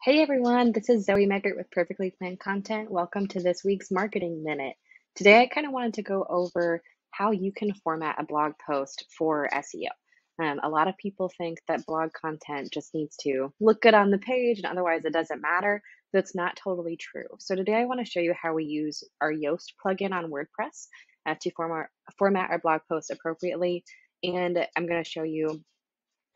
Hey everyone, this is Zoe Meggert with Perfectly Planned Content. Welcome to this week's Marketing Minute. Today I kind of wanted to go over how you can format a blog post for SEO. A lot of people think that blog content just needs to look good on the page and otherwise it doesn't matter. That's not totally true. So today I want to show you how we use our Yoast plugin on WordPress to format our blog posts appropriately. And I'm going to show you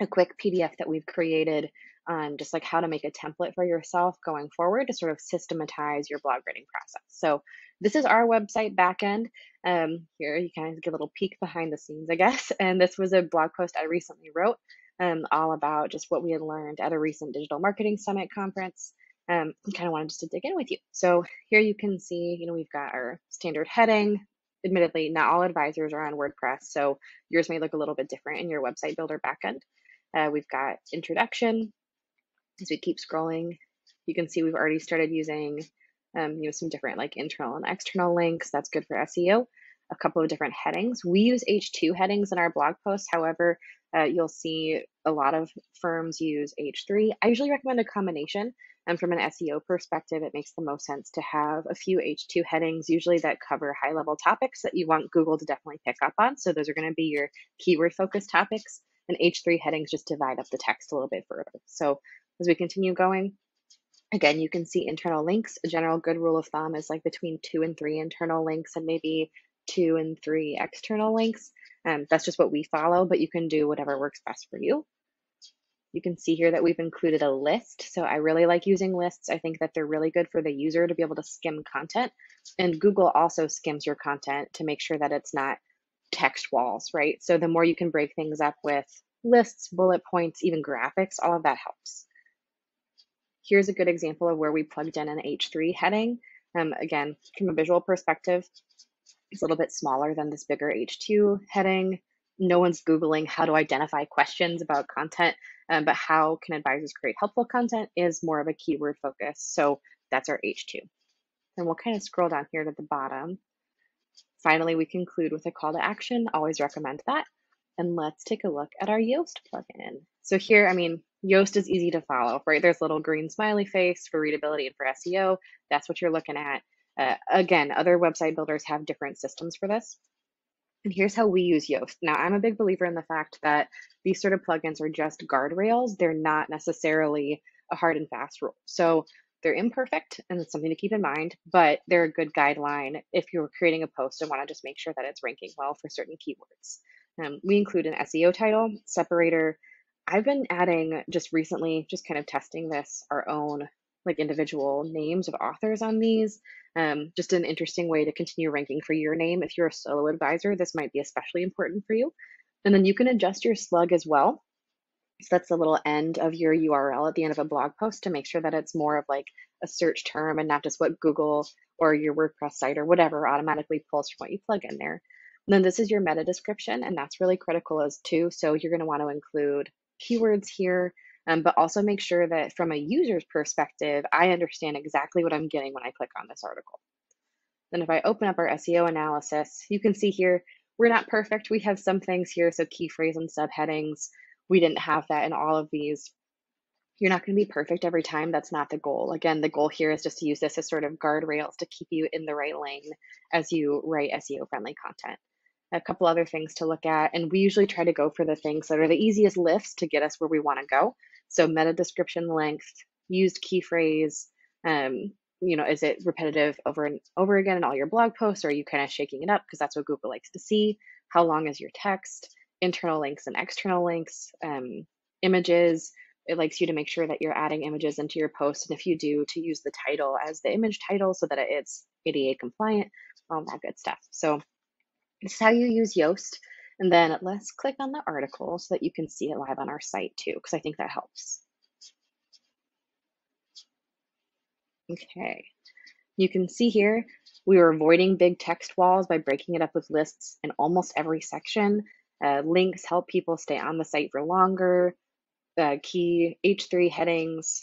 a quick PDF that we've created on just like how to make a template for yourself going forward to sort of systematize your blog writing process. So this is our website backend. Here you kind of get a little peek behind the scenes, I guess. And this was a blog post I recently wrote all about just what we had learned at a recent Digital Marketing Summit conference. Kind of wanted just to dig in with you. So here you can see, we've got our standard heading. Admittedly, not all advisors are on WordPress, so yours may look a little bit different in your website builder backend. We've got introduction. As we keep scrolling, you can see we've already started using some different like internal and external links. That's good for SEO. A couple of different headings. We use H2 headings in our blog posts. However, you'll see a lot of firms use H3. I usually recommend a combination. And from an SEO perspective, it makes the most sense to have a few H2 headings, usually that cover high-level topics that you want Google to definitely pick up on. So those are going to be your keyword-focused topics. And H3 headings just divide up the text a little bit further. So as we continue going, again, you can see internal links. A general good rule of thumb is like between 2 and 3 internal links and maybe 2 and 3 external links. That's just what we follow, but you can do whatever works best for you. You can see here that we've included a list. So I really like using lists. I think that they're really good for the user to be able to skim content. And Google also skims your content to make sure that it's not text walls, right? So the more you can break things up with lists, bullet points, even graphics, all of that helps. Here's a good example of where we plugged in an H3 heading. Again, from a visual perspective, it's a little bit smaller than this bigger H2 heading. No one's Googling how to identify questions about content, but how can advisors create helpful content is more of a keyword focus. So that's our H2. And we'll kind of scroll down here to the bottom. Finally, we conclude with a call to action. Always recommend that. And let's take a look at our Yoast plugin. So here, Yoast is easy to follow, right? There's a little green smiley face for readability and for SEO. That's what you're looking at. Again, other website builders have different systems for this. And here's how we use Yoast. Now, I'm a big believer in the fact that these sort of plugins are just guardrails. They're not necessarily a hard and fast rule. So they're imperfect, and it's something to keep in mind, but they're a good guideline if you're creating a post and want to just make sure that it's ranking well for certain keywords. We include an SEO title separator. I've been adding just recently, just kind of testing this, our own like individual names of authors on these. Just an interesting way to continue ranking for your name. If you're a solo advisor, this might be especially important for you. And then you can adjust your slug as well. So that's the little end of your URL at the end of a blog post to make sure that it's more of like a search term and not just what Google or your WordPress site or whatever automatically pulls from what you plug in there. And then this is your meta description, and that's really critical as too. So you're going to want to include keywords here, but also make sure that from a user's perspective, I understand exactly what I'm getting when I click on this article. Then if I open up our SEO analysis, you can see here, we're not perfect. We have some things here, so key phrase and subheadings. We didn't have that in all of these. You're not going to be perfect every time. That's not the goal. Again, the goal here is just to use this as sort of guardrails to keep you in the right lane as you write SEO-friendly content. A couple other things to look at, and we usually try to go for the things that are the easiest lifts to get us where we want to go. So meta description length, used key phrase, is it repetitive over and over again in all your blog posts, or are you kind of shaking it up because that's what Google likes to see? How long is your text? Internal links and external links, images. It likes you to make sure that you're adding images into your post, and if you do, to use the title as the image title so that it's ADA compliant, all that good stuff. So this is how you use Yoast. And then let's click on the article so that you can see it live on our site too, because I think that helps. Okay, you can see here, we were avoiding big text walls by breaking it up with lists in almost every section. Links help people stay on the site for longer. Key H3 headings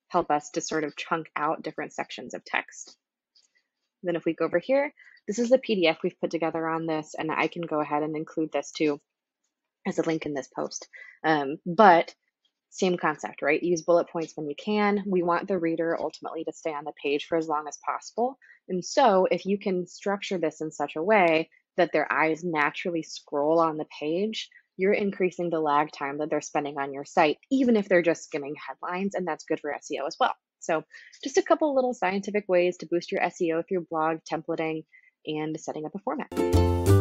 help us to sort of chunk out different sections of text. Then if we go over here, this is the PDF we've put together on this, and I can go ahead and include this too as a link in this post. But Same concept, right? Use bullet points when you can. We want the reader ultimately to stay on the page for as long as possible. And so if you can structure this in such a way that their eyes naturally scroll on the page, you're increasing the lag time that they're spending on your site, even if they're just skimming headlines, and that's good for SEO as well. So just a couple little scientific ways to boost your SEO through blog templating and setting up a format.